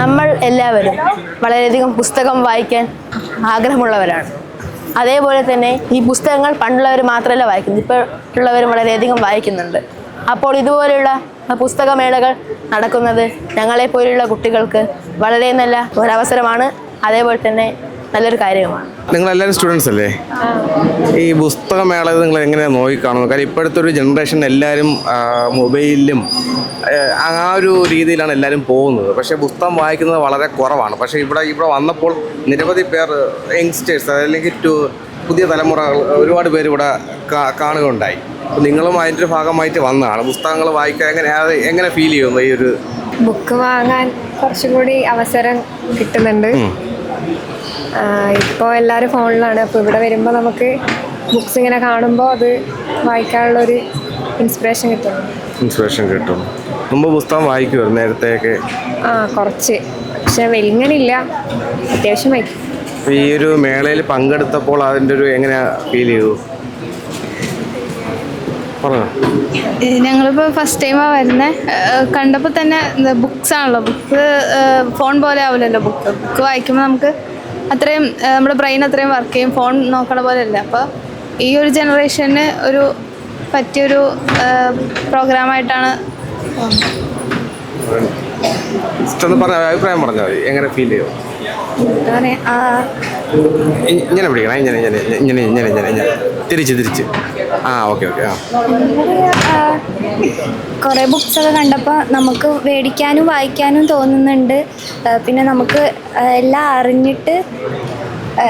നമ്മൾ എല്ലാവരും വളരെയധികം പുസ്തകം വായിക്കാൻ ആഗ്രഹമുള്ളവരാണ്. അതേപോലെ തന്നെ ഈ പുസ്തകങ്ങൾ പണ്ടുള്ളവർ മാത്രമല്ല വായിക്കുന്നത്, ഇപ്പോൾ ഉള്ളവരും വളരെയധികം വായിക്കുന്നുണ്ട്. അപ്പോൾ ഇതുപോലെയുള്ള പുസ്തകമേളകൾ നടക്കുന്നത് ഞങ്ങളെപ്പോലുള്ള കുട്ടികൾക്ക് വളരെ നല്ല ഒരവസരമാണ്, അതേപോലെ തന്നെ നല്ലൊരു കാര്യമാണ്. നിങ്ങളെല്ലാവരും സ്റ്റുഡൻസ് അല്ലേ? ഈ പുസ്തകമേള നിങ്ങൾ എങ്ങനെയാണ് നോക്കിക്കാണുന്നത്? കാര്യം ഇപ്പോഴത്തെ ഒരു ജനറേഷൻ എല്ലാവരും മൊബൈലിലും ആ ഒരു രീതിയിലാണ് എല്ലാവരും പോകുന്നത്. പക്ഷേ പുസ്തകം വായിക്കുന്നത് വളരെ കുറവാണ്. പക്ഷേ ഇവിടെ വന്നപ്പോൾ നിരവധി പേർ യങ്സ്റ്റേഴ്സ് അല്ലെങ്കിൽ പുതിയ തലമുറകൾ ഒരുപാട് പേര് ഇവിടെ കാണുകയുണ്ടായി. നിങ്ങളും അതിൻ്റെ ഒരു ഭാഗമായിട്ട് വന്നതാണ്. പുസ്തകങ്ങൾ വായിക്കാൻ എങ്ങനെ ഫീൽ ചെയ്യുന്നു? ഈ ഒരു ബുക്ക് വാങ്ങാൻ കുറച്ചും കൂടി അവസരം കിട്ടുന്നുണ്ട്. ഇപ്പോൾ എല്ലാവരും ഫോണിലാണ്. അപ്പോൾ ഇവിടെ വരുമ്പോൾ നമുക്ക് ബുക്സ് ഇങ്ങനെ കാണുമ്പോൾ അത് വായിക്കാനുള്ളൊരു ഇൻസ്പിറേഷൻ കിട്ടും. മുമ്പ് പുസ്തകം വായിക്കുമായിരുന്നു നേരത്തെയൊക്കെ? കുറച്ച്, പക്ഷെ വലിങ്ങനില്ല, അത്യാവശ്യം വായിക്കും. ഈ ഒരു മേളയിൽ പങ്കെടുത്തപ്പോൾ അതിൻ്റെ ഒരു എങ്ങനെ ഫീൽ ചെയ്തു? ഞങ്ങളിപ്പോൾ ഫസ്റ്റ് ടൈമാണ് വരുന്നത്. കണ്ടപ്പോൾ തന്നെ ബുക്സ് ആണല്ലോ, ബുക്ക് ഫോൺ പോലെ ആവില്ലല്ലോ. ബുക്ക് വായിക്കുമ്പോൾ നമുക്ക് അത്രയും നമ്മുടെ ബ്രെയിൻ അത്രയും വർക്ക് ചെയ്യും, ഫോൺ നോക്കണ പോലെ അല്ല. അപ്പോൾ ഈ ഒരു ജനറേഷന് ഒരു പറ്റിയൊരു പ്രോഗ്രാമായിട്ടാണ്. അഭിപ്രായം പറഞ്ഞാൽ മതി, എങ്ങനെ ഫീൽ ചെയ്യും? എന്താ പറയുക, ഇങ്ങനെ പിടിക്കണം, ഇങ്ങനെ തിരിച്ച് ഓക്കെ. കുറേ ബുക്സൊക്കെ കണ്ടപ്പോൾ നമുക്ക് മേടിക്കാനും വായിക്കാനും തോന്നുന്നുണ്ട്. പിന്നെ നമുക്ക് എല്ലാം അറിഞ്ഞിട്ട്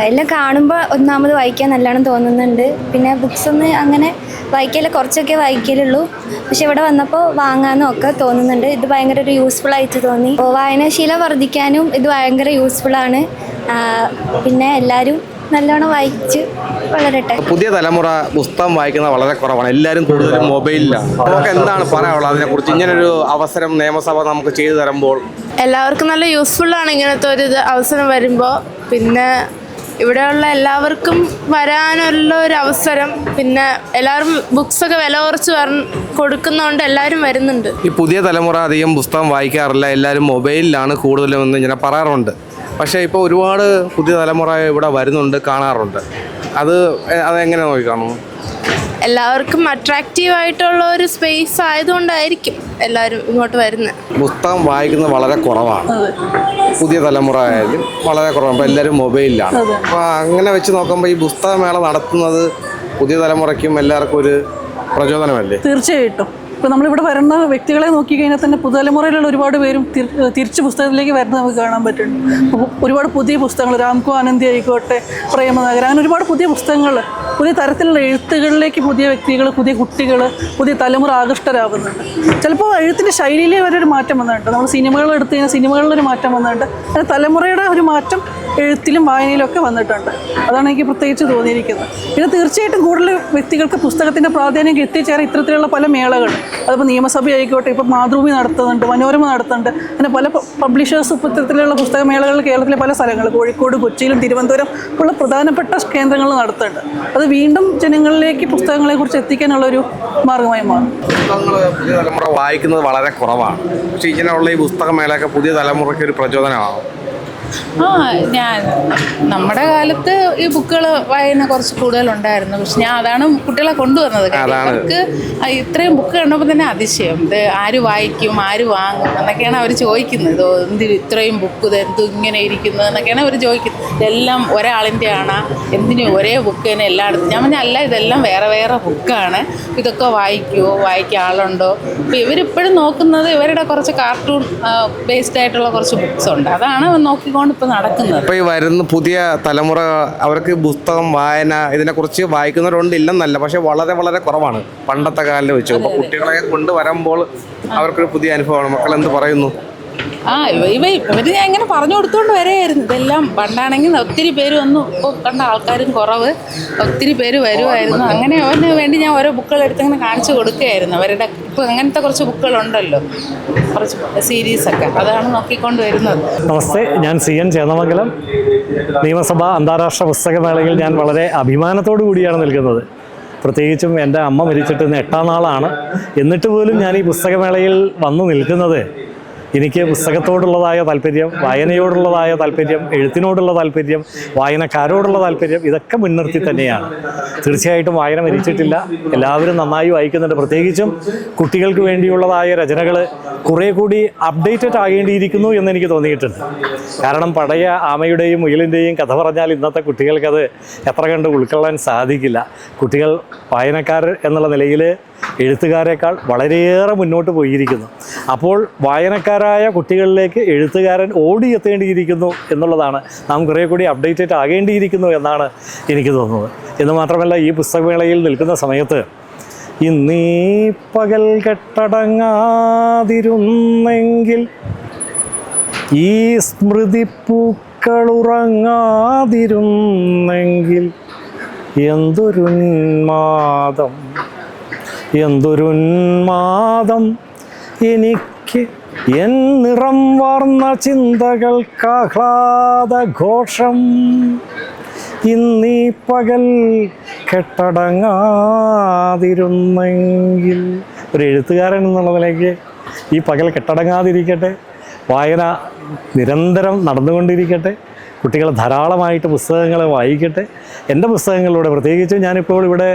എല്ലാം കാണുമ്പോൾ ഒന്നാമത് വായിക്കാൻ നല്ലോണം തോന്നുന്നുണ്ട്. പിന്നെ ബുക്സൊന്നും അങ്ങനെ വായിക്കല, കുറച്ചൊക്കെ വായിക്കലുള്ളൂ. പക്ഷെ ഇവിടെ വന്നപ്പോൾ വാങ്ങാനും ഒക്കെ തോന്നുന്നുണ്ട്. ഇത് ഭയങ്കര ഒരു യൂസ്ഫുള്ളായിട്ട് തോന്നി. വായനാശീലം വർദ്ധിക്കാനും ഇത് ഭയങ്കര യൂസ്ഫുള്ളാണ്. പിന്നെ എല്ലാവരും നല്ലോണം വായിച്ച് വളരട്ടെ. പുതിയ തലമുറ പുസ്തകം വായിക്കുന്നത് വളരെ കുറവാണ്. എല്ലാവരും കൂടുതലും മൊബൈലിലാണ്. നമുക്ക് എന്താണ് പറയാനുള്ളത് അതിനെക്കുറിച്ച്? ഇങ്ങനൊരു അവസരം നിയമസഭ നമുക്ക് ചെയ്തു തരുമ്പോൾ എല്ലാവർക്കും നല്ല യൂസ്ഫുള്ളാണ് ഇങ്ങനത്തെ ഒരു അവസരം വരുമ്പോൾ. പിന്നെ ഇവിടെയുള്ള എല്ലാവർക്കും വരാനുള്ള ഒരു അവസരം, പിന്നെ എല്ലാവരും ബുക്സൊക്കെ വില കുറച്ച് കൊടുക്കുന്നതുകൊണ്ട് എല്ലാവരും വരുന്നുണ്ട്. ഈ പുതിയ തലമുറ അധികം പുസ്തകം വായിക്കാറില്ല, എല്ലാവരും മൊബൈലിലാണ് കൂടുതലും ഇങ്ങനെ പറയാറുണ്ട്. പക്ഷേ ഇപ്പോൾ ഒരുപാട് പുതിയ തലമുറ ഇവിടെ വരുന്നുണ്ട്, കാണാറുണ്ട്. അതെങ്ങനെ നോക്കിക്കാണുന്നു? എല്ലാവർക്കും അട്രാക്റ്റീവായിട്ടുള്ള ഒരു സ്പേസ് ആയതുകൊണ്ടായിരിക്കും എല്ലാവരും ഇങ്ങോട്ട് വരുന്നത്. പുസ്തകം വായിക്കുന്നത് വളരെ കുറവാണ്, പുതിയ തലമുറ ആയാലും വളരെ കുറവാണ്. അപ്പോൾ എല്ലാവരും മൊബൈലിലാണ്. അപ്പോൾ അങ്ങനെ വെച്ച് നോക്കുമ്പോൾ ഈ പുസ്തകമേള നടത്തുന്നത് പുതിയ തലമുറയ്ക്കും എല്ലാവർക്കും ഒരു പ്രചോദനമല്ലേ? തീർച്ചയായിട്ടും. ഇപ്പോൾ നമ്മളിവിടെ വരുന്ന വ്യക്തികളെ നോക്കിക്കഴിഞ്ഞാൽ തന്നെ പുതുതലമുറയിലുള്ള ഒരുപാട് പേരും തിരിച്ച് പുസ്തകത്തിലേക്ക് വരുന്നത് നമുക്ക് കാണാൻ പറ്റുന്നുണ്ട്. ഒരുപാട് പുതിയ പുസ്തകങ്ങൾ, രാംകോ ആനന്ദി ആയിക്കോട്ടെ, പ്രേമനഗരം, അങ്ങനെ ഒരുപാട് പുതിയ പുസ്തകങ്ങൾ, പുതിയ തരത്തിലുള്ള എഴുത്തുകളിലേക്ക് പുതിയ വ്യക്തികൾ, പുതിയ കുട്ടികൾ, പുതിയ തലമുറ ആകൃഷ്ടരാകുന്നുണ്ട്. ചിലപ്പോൾ എഴുത്തിൻ്റെ ശൈലിയിലെ വരെ മാറ്റം വന്നിട്ടുണ്ട്. നമ്മൾ സിനിമകൾ എടുത്തു കഴിഞ്ഞാൽ സിനിമകളിലൊരു മാറ്റം വന്നിട്ടുണ്ട്. അങ്ങനെ തലമുറയുടെ ഒരു മാറ്റം എഴുത്തിലും വായനയിലും ഒക്കെ വന്നിട്ടുണ്ട്. അതാണ് എനിക്ക് പ്രത്യേകിച്ച് തോന്നിയിരിക്കുന്നത്. പിന്നെ തീർച്ചയായിട്ടും കൂടുതൽ വ്യക്തികൾക്ക് പുസ്തകത്തിൻ്റെ പ്രാധാന്യം എത്തിച്ചേരാൻ ഇത്തരത്തിലുള്ള പല മേളകൾ, അതിപ്പോൾ നിയമസഭ ആയിക്കോട്ടെ, ഇപ്പോൾ മാതൃഭൂമി നടത്തുന്നുണ്ട്, മനോരമ നടത്തുന്നുണ്ട്, അങ്ങനെ പല പബ്ലിഷേഴ്സ് ഇത്തരത്തിലുള്ള പുസ്തകമേളകൾ കേരളത്തിലെ പല സ്ഥലങ്ങൾ, കോഴിക്കോട്, കൊച്ചിയിലും തിരുവനന്തപുരം ഉള്ള പ്രധാനപ്പെട്ട കേന്ദ്രങ്ങൾ നടത്തുന്നുണ്ട്. അത് വീണ്ടും ജനങ്ങളിലേക്ക് പുസ്തകങ്ങളെക്കുറിച്ച് എത്തിക്കാനുള്ളൊരു മാർഗമായി മാറും. പുസ്തകങ്ങൾ പുതിയ തലമുറ വായിക്കുന്നത് വളരെ കുറവാണ്. പക്ഷേ ഇങ്ങനെയുള്ള ഈ പുസ്തകമേളയൊക്കെ പുതിയ തലമുറയ്ക്ക് ഒരു പ്രചോദനമാകും. നമ്മുടെ കാലത്ത് ഈ ബുക്കുകൾ വായന കുറച്ച് കൂടുതലുണ്ടായിരുന്നു. പക്ഷെ ഞാൻ അതാണ് കുട്ടികളെ കൊണ്ടുവന്നത്. അവർക്ക് ഇത്രയും ബുക്ക് കണ്ടപ്പോൾ തന്നെ അതിശയം, ഇത് ആര് വായിക്കും, ആര് വാങ്ങും എന്നൊക്കെയാണ് അവർ ചോദിക്കുന്നത്. ഇത്രയും ബുക്ക് ഇതെന്തും ഇങ്ങനെ ഇരിക്കുന്നത് എന്നൊക്കെയാണ് അവർ ചോദിക്കുന്നത്. ഇതെല്ലാം ഒരാളിൻ്റെ ആണ്, എന്തിനും ഒരേ ബുക്ക് തന്നെ എല്ലായിടത്തും. ഞാൻ പറഞ്ഞാൽ അല്ല, ഇതെല്ലാം വേറെ വേറെ ബുക്കാണ്, ഇതൊക്കെ വായിക്കുമോ, വായിക്കാൻ ആളുണ്ടോ? അപ്പോൾ ഇവരിപ്പോഴും നോക്കുന്നത് ഇവരുടെ കുറച്ച് കാർട്ടൂൺ ബേസ്ഡ് ആയിട്ടുള്ള കുറച്ച് ബുക്സ് ഉണ്ട്, അതാണ് നോക്കിക്കൊണ്ട് ഇപ്പോൾ നടക്കുന്നത്. ഇപ്പോൾ ഈ വരുന്ന പുതിയ തലമുറ അവർക്ക് പുസ്തകം വായന ഇതിനെക്കുറിച്ച് വായിക്കുന്നവരുണ്ട്, ഇല്ലെന്നല്ല, പക്ഷെ വളരെ വളരെ കുറവാണ് പണ്ടത്തെ കാലത്ത് വെച്ചു. അപ്പോൾ കുട്ടികളെ കൊണ്ടുവരുമ്പോൾ അവർക്കൊരു പുതിയ അനുഭവമാണ്. മക്കൾ എന്ത് പറയുന്നു? ഇവർ ഞാൻ ഇങ്ങനെ പറഞ്ഞു കൊടുത്തുകൊണ്ട് വരെയായിരുന്നു. ഇതെല്ലാം പണ്ടാണെങ്കിൽ ഒത്തിരി പേര് വന്നു, ഇപ്പോൾ കണ്ട ആൾക്കാരും കുറവ്, ഒത്തിരി പേര് വരുമായിരുന്നു. അങ്ങനെ അവന് വേണ്ടി ഞാൻ ഓരോ ബുക്കുകൾ എടുത്തിങ്ങനെ കാണിച്ചു കൊടുക്കുകയായിരുന്നു. അവരുടെ ഇപ്പോൾ അങ്ങനത്തെ കുറച്ച് ബുക്കുകളുണ്ടല്ലോ, കുറച്ച് സീരീസൊക്കെ, അതാണ് നോക്കിക്കൊണ്ട് വരുന്നത്. നമസ്തേ, ഞാൻ CN ചേന്നമംഗലം. നിയമസഭ അന്താരാഷ്ട്ര പുസ്തകമേളയിൽ ഞാൻ വളരെ അഭിമാനത്തോടു കൂടിയാണ് നിൽക്കുന്നത്. പ്രത്യേകിച്ചും എൻ്റെ അമ്മ മരിച്ചിട്ട് ഇന്ന് 8ാം നാളാണ്. എന്നിട്ട് പോലും ഞാൻ ഈ പുസ്തകമേളയിൽ വന്നു നിൽക്കുന്നത് എനിക്ക് പുസ്തകത്തോടുള്ളതായ താല്പര്യം, വായനയോടുള്ളതായ താല്പര്യം, എഴുത്തിനോടുള്ള താല്പര്യം, വായനക്കാരോടുള്ള താല്പര്യം ഇതൊക്കെ മുൻനിർത്തി തന്നെയാണ്. തീർച്ചയായിട്ടും വായന മരിച്ചിട്ടില്ല, എല്ലാവരും നന്നായി വായിക്കുന്നുണ്ട്. പ്രത്യേകിച്ചും കുട്ടികൾക്ക് വേണ്ടിയുള്ളതായ രചനകൾ കുറേ കൂടി അപ്ഡേറ്റഡ് ആകേണ്ടിയിരിക്കുന്നു എന്നെനിക്ക് തോന്നിയിട്ടുണ്ട്. കാരണം പഴയ ആമയുടെയും മുയലിൻ്റെയും കഥ പറഞ്ഞാൽ ഇന്നത്തെ കുട്ടികൾക്കത് എത്ര കണ്ട് ഉൾക്കൊള്ളാൻ സാധിക്കില്ല. കുട്ടികൾ വായനക്കാർ എന്നുള്ള നിലയിൽ എഴുത്തുകാരേക്കാൾ വളരെയേറെ മുന്നോട്ട് പോയിരിക്കുന്നു. അപ്പോൾ വായനക്കാരായ കുട്ടികളിലേക്ക് എഴുത്തുകാരൻ ഓടിയെത്തേണ്ടിയിരിക്കുന്നു എന്നുള്ളതാണ്. നാം കുറേ കൂടി അപ്ഡേറ്റഡ് ആകേണ്ടിയിരിക്കുന്നു എന്നാണ് എനിക്ക് തോന്നുന്നത്. എന്ന് മാത്രമല്ല, ഈ പുസ്തകമേളയിൽ നിൽക്കുന്ന സമയത്ത് ഇന്നീ പകൽ കെട്ടടങ്ങാതിരുന്നെങ്കിൽ, ഈ സ്മൃതിപ്പൂക്കളുറങ്ങാതിരുന്നെങ്കിൽ, എന്തൊരുന്മാദം എനിക്ക് എൻ നിറം വാർന്ന ചിന്തകൾക്കാഹ്ലാദഘോഷം. ഇന്നീ പകൽ കെട്ടടങ്ങാതിരുന്നെങ്കിൽ. ഒരു എഴുത്തുകാരൻ എന്നുള്ള നിലയ്ക്ക് ഈ പകൽ കെട്ടടങ്ങാതിരിക്കട്ടെ, വായന നിരന്തരം നടന്നുകൊണ്ടിരിക്കട്ടെ, കുട്ടികൾ ധാരാളമായിട്ട് പുസ്തകങ്ങൾ വായിക്കട്ടെ. എൻ്റെ പുസ്തകങ്ങളിലൂടെ പ്രത്യേകിച്ചും ഞാനിപ്പോൾ ഇവിടെ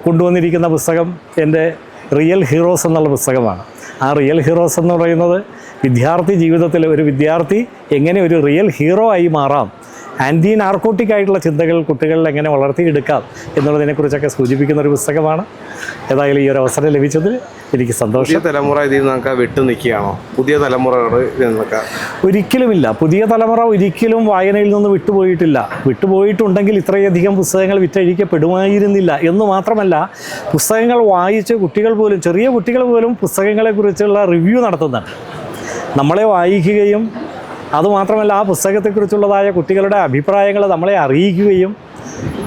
കൊണ്ടുവന്നിരിക്കുന്ന പുസ്തകം എൻ്റെ റിയൽ ഹീറോസ് എന്നുള്ള പുസ്തകമാണ്. ആ റിയൽ ഹീറോസ് എന്ന് പറയുന്നത് വിദ്യാർത്ഥി ജീവിതത്തിൽ ഒരു വിദ്യാർത്ഥി എങ്ങനെ ഒരു റിയൽ ഹീറോ ആയി മാറാം, ആൻറ്റി നാർക്കോട്ടിക് ആയിട്ടുള്ള ചിന്തകൾ കുട്ടികളിൽ എങ്ങനെ വളർത്തിയെടുക്കാം എന്നുള്ളതിനെക്കുറിച്ചൊക്കെ സൂചിപ്പിക്കുന്ന ഒരു പുസ്തകമാണ്. ഏതായാലും ഈ ഒരു അവസരം ലഭിച്ചതിൽ എനിക്ക് സന്തോഷം. പുതിയ തലമുറ ഇതിൽ നിന്നൊക്കെ വിട്ടു നിൽക്കുകയാണോ? പുതിയ തലമുറകൾ ഇതിൽ നിന്നൊക്കെ? ഒരിക്കലുമില്ല. പുതിയ തലമുറ ഒരിക്കലും വായനയിൽ നിന്ന് വിട്ടുപോയിട്ടില്ല. വിട്ടുപോയിട്ടുണ്ടെങ്കിൽ ഇത്രയധികം പുസ്തകങ്ങൾ വിറ്റഴിക്കപ്പെടുമായിരുന്നില്ല. എന്ന് മാത്രമല്ല, പുസ്തകങ്ങൾ വായിച്ച് കുട്ടികൾ പോലും, ചെറിയ കുട്ടികൾ പോലും പുസ്തകങ്ങളെക്കുറിച്ചുള്ള റിവ്യൂ നടത്തുന്നുണ്ട്. നമ്മളെ വായിക്കുകയും അതുമാത്രമല്ല ആ പുസ്തകത്തെക്കുറിച്ചുള്ളതായ കുട്ടികളുടെ അഭിപ്രായങ്ങൾ നമ്മളെ അറിയിക്കുകയും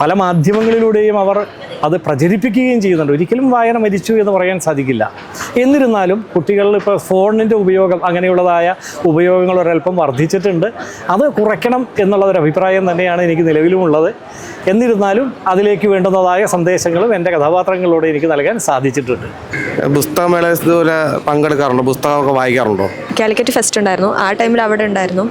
പല മാധ്യമങ്ങളിലൂടെയും അവർ അത് പ്രചരിപ്പിക്കുകയും ചെയ്യുന്നുണ്ട്. ഒരിക്കലും വായന മരിച്ചു എന്ന് പറയാൻ സാധിക്കില്ല. എന്നിരുന്നാലും കുട്ടികളിൽ ഇപ്പോൾ ഫോണിൻ്റെ ഉപയോഗം, അങ്ങനെയുള്ളതായ ഉപയോഗങ്ങൾ ഒരല്പം വർദ്ധിച്ചിട്ടുണ്ട്. അത് കുറയ്ക്കണം എന്നുള്ളൊരു അഭിപ്രായം തന്നെയാണ് എനിക്ക് നിലവിലുമുള്ളത്. എന്നിരുന്നാലും അതിലേക്ക് വേണ്ടുന്നതായ സന്ദേശങ്ങളും എൻ്റെ കഥാപാത്രങ്ങളിലൂടെ എനിക്ക് നൽകാൻ സാധിച്ചിട്ടുണ്ട്. പുസ്തകമേള ഇതുപോലെ പങ്കെടുക്കാറുണ്ടോ? പുസ്തകമൊക്കെ വായിക്കാറുണ്ടോ? കാലിക്കറ്റ് ഫെസ്റ്റ് ഉണ്ടായിരുന്നു, ആ ടൈമിൽ അവിടെ ഉണ്ടായിരുന്നു.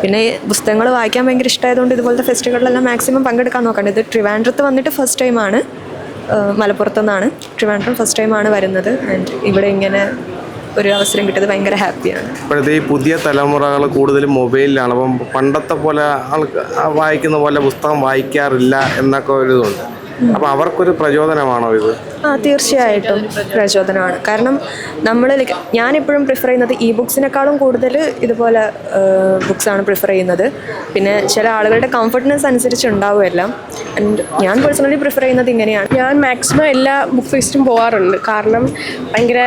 പിന്നെ പുസ്തകങ്ങൾ വായിക്കാൻ ഭയങ്കര ഇഷ്ടമായതുകൊണ്ട് ഇതുപോലത്തെ ഫെസ്റ്റുകളിലെല്ലാം മാക്സിമം പങ്കെടുക്കാൻ നോക്കണ്ട. ഇത് ട്രിവാൻഡ്രത്ത് വന്നിട്ട് ഫസ്റ്റ് ടൈമാണ്, മലപ്പുറത്തു നിന്നാണ്. ട്രിവാൻഡ്രം ഫസ്റ്റ് ടൈമാണ് വരുന്നത്. ആൻഡ് ഇവിടെ ഇങ്ങനെ ഒരു അവസരം കിട്ടിയത് ഭയങ്കര ഹാപ്പിയാണ്. ഇപ്പോഴത്തെ ഈ പുതിയ തലമുറകൾ കൂടുതലും മൊബൈലിലാണ്. അപ്പം പണ്ടത്തെ പോലെ വായിക്കുന്ന പോലെ പുസ്തകം വായിക്കാറില്ല എന്നൊക്കെ ഒരു ഇതുണ്ട്. അപ്പം അവർക്കൊരു പ്രചോദനമാണോ ഇത്? തീർച്ചയായിട്ടും പ്രചോദനമാണ്. കാരണം നമ്മൾ ഞാനെപ്പോഴും പ്രിഫർ ചെയ്യുന്നത് ഇ ബുക്സിനേക്കാളും കൂടുതൽ ഇതുപോലെ ബുക്സാണ് പ്രിഫർ ചെയ്യുന്നത്. പിന്നെ ചില ആളുകളുടെ കംഫർട്ട്നെസ് അനുസരിച്ച് ഉണ്ടാവും എല്ലാം. ആൻഡ് ഞാൻ പേഴ്സണലി പ്രിഫർ ചെയ്യുന്നത് ഇങ്ങനെയാണ്. ഞാൻ മാക്സിമം എല്ലാ ബുക്ക് ഫെസ്റ്റും പോകാറുണ്ട്. കാരണം ഭയങ്കര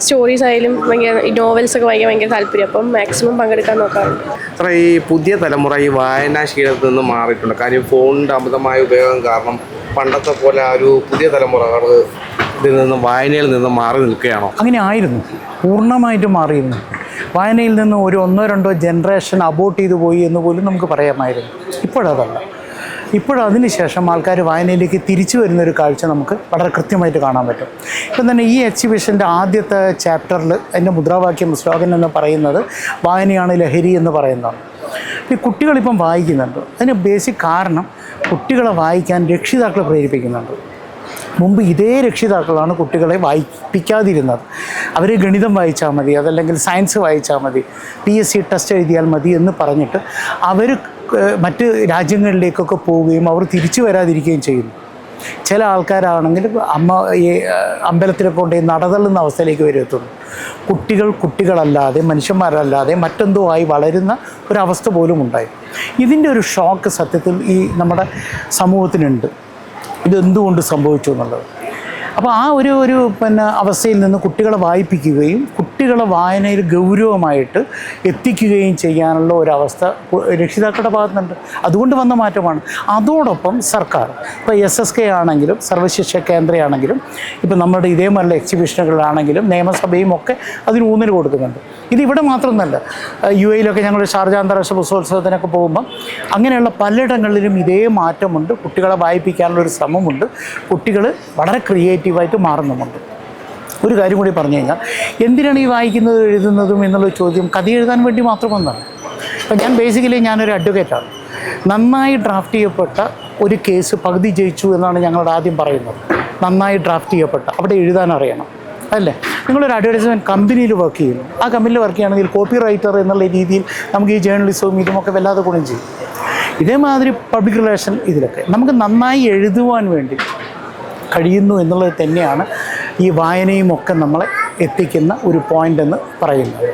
സ്റ്റോറീസ് ആയാലും ഭയങ്കര നോവൽസൊക്കെ വായിക്കാൻ ഭയങ്കര താല്പര്യം. അപ്പം മാക്സിമം പങ്കെടുക്കാൻ നോക്കാറുണ്ട്. അത്ര ഈ പുതിയ തലമുറ ഈ വായനാശീലത്തിൽ നിന്ന് മാറിയിട്ടുണ്ട്. കാര്യം ഫോണിൻ്റെ അമിതമായ ഉപയോഗം കാരണം പണ്ടത്തെ പോലെ ആ ഒരു പുതിയ തലമുറകൾ ഇതിൽ നിന്ന് വായനയിൽ നിന്ന് മാറി നിൽക്കുകയാണോ? അങ്ങനെ ആയിരുന്നു, പൂർണ്ണമായിട്ടും മാറിയിരുന്നു. വായനയിൽ നിന്ന് ഒരു 1-2 ജനറേഷൻ അബോട്ട് ചെയ്തു പോയി എന്ന് പോലും നമുക്ക് പറയാമായിരുന്നു. ഇപ്പോഴതല്ല. ഇപ്പോഴതിന് ശേഷം ആൾക്കാർ വായനയിലേക്ക് തിരിച്ചു വരുന്നൊരു കാഴ്ച നമുക്ക് വളരെ കൃത്യമായിട്ട് കാണാൻ പറ്റും. ഇപ്പം തന്നെ ഈ എക്സിബിഷൻ്റെ ആദ്യത്തെ ചാപ്റ്ററിൽ അതിൻ്റെ മുദ്രാവാക്യം, സ്ലോഗൻ എന്ന് പറയുന്നത് വായനയാണ് ലഹരി എന്ന് പറയുന്നതാണ്. ഈ കുട്ടികളിപ്പം വായിക്കുന്നുണ്ട്. അതിന് ബേസിക് കാരണം കുട്ടികളെ വായിക്കാൻ രക്ഷിതാക്കളെ പ്രേരിപ്പിക്കുന്നുണ്ട്. മുമ്പ് ഇതേ രക്ഷിതാക്കളാണ് കുട്ടികളെ വായിപ്പിക്കാതിരുന്നത്. അവർ ഗണിതം വായിച്ചാൽ മതി, അതല്ലെങ്കിൽ സയൻസ് വായിച്ചാൽ മതി, PSC ടെസ്റ്റ് എഴുതിയാൽ മതി എന്ന് പറഞ്ഞിട്ട് അവർ മറ്റ് രാജ്യങ്ങളിലേക്കൊക്കെ പോവുകയും അവർ തിരിച്ചു വരാതിരിക്കുകയും ചെയ്യുന്നു. ചില ആൾക്കാരാണെങ്കിൽ അമ്പലത്തിലൊക്കെ കൊണ്ടുപോയി നടതള്ളുന്ന അവസ്ഥയിലേക്ക് വരെ എത്തുന്നു. കുട്ടികളല്ലാതെ, മനുഷ്യന്മാരല്ലാതെ മറ്റെന്തോ ആയി വളരുന്ന ഒരവസ്ഥ പോലും ഉണ്ടായി. ഇതിൻ്റെ ഒരു ഷോക്ക് സത്യത്തിൽ ഈ നമ്മുടെ സമൂഹത്തിനുണ്ട്. ഇതെന്തുകൊണ്ട് സംഭവിച്ചു എന്നുള്ളത്. അപ്പോൾ ആ ഒരു അവസ്ഥയിൽ നിന്ന് കുട്ടികളെ വായിപ്പിക്കുകയും കുട്ടികളെ വായനയിൽ ഗൗരവമായിട്ട് എത്തിക്കുകയും ചെയ്യാനുള്ള ഒരവസ്ഥ രക്ഷിതാക്കളുടെ ഭാഗത്തുനിന്നുണ്ട്. അതുകൊണ്ട് വന്ന മാറ്റമാണ്. അതോടൊപ്പം സർക്കാർ ഇപ്പോൾ SSK ആണെങ്കിലും സർവശിക്ഷ കേന്ദ്രയാണെങ്കിലും ഇപ്പോൾ നമ്മുടെ ഇതേമാതിരിയുള്ള എക്സിബിഷനുകളാണെങ്കിലും നിയമസഭയും ഒക്കെ അതിന് ഊന്നൽ കൊടുക്കുന്നുണ്ട്. ഇതിവിടെ മാത്രമൊന്നുമല്ല, UAE ഞങ്ങൾ ഷാർജ അന്താരാഷ്ട്ര പുസ്തകോത്സവത്തിനൊക്കെ പോകുമ്പം അങ്ങനെയുള്ള പലയിടങ്ങളിലും ഇതേ മാറ്റമുണ്ട്. കുട്ടികളെ വായിപ്പിക്കാനുള്ളൊരു ശ്രമമുണ്ട്. കുട്ടികൾ വളരെ ക്രിയേറ്റീവായിട്ട് മാറുന്നുമുണ്ട്. ഒരു കാര്യം കൂടി പറഞ്ഞു കഴിഞ്ഞാൽ, എന്തിനാണ് ഈ വായിക്കുന്നതും എഴുതുന്നതും എന്നുള്ള ചോദ്യം കഥ എഴുതാൻ വേണ്ടി മാത്രമൊന്നാണ്. ഇപ്പം ഞാനൊരു അഡ്വക്കേറ്റാണ്. നന്നായി ഡ്രാഫ്റ്റ് ചെയ്യപ്പെട്ട ഒരു കേസ് പകുതി ജയിച്ചു എന്നാണ് ഞങ്ങളോട് ആദ്യം പറയുന്നത്. നന്നായി ഡ്രാഫ്റ്റ് ചെയ്യപ്പെട്ട അവിടെ എഴുതാൻ അറിയണം അല്ലേ? നിങ്ങളൊരു അഡ്വർടൈസ്മെൻറ്റ് കമ്പനിയിൽ വർക്ക് ചെയ്യുന്നു. ആ കമ്പനിയിൽ വർക്ക് ചെയ്യുകയാണെങ്കിൽ കോപ്പി റൈറ്റർ എന്നുള്ള രീതിയിൽ നമുക്ക് ഈ ജേർണലിസവും ഇതുമൊക്കെ വല്ലാതെ ഗുണം ചെയ്യും. ഇതേമാതിരി പബ്ലിക് റിലേഷൻ ഇതിലൊക്കെ നമുക്ക് നന്നായി എഴുതുവാൻ വേണ്ടി കഴിയുന്നു എന്നുള്ളത് തന്നെയാണ് ഈ വായനയും ഒക്കെ നമ്മളെ എത്തിക്കുന്ന ഒരു പോയിൻ്റ് എന്ന് പറയുന്നത്.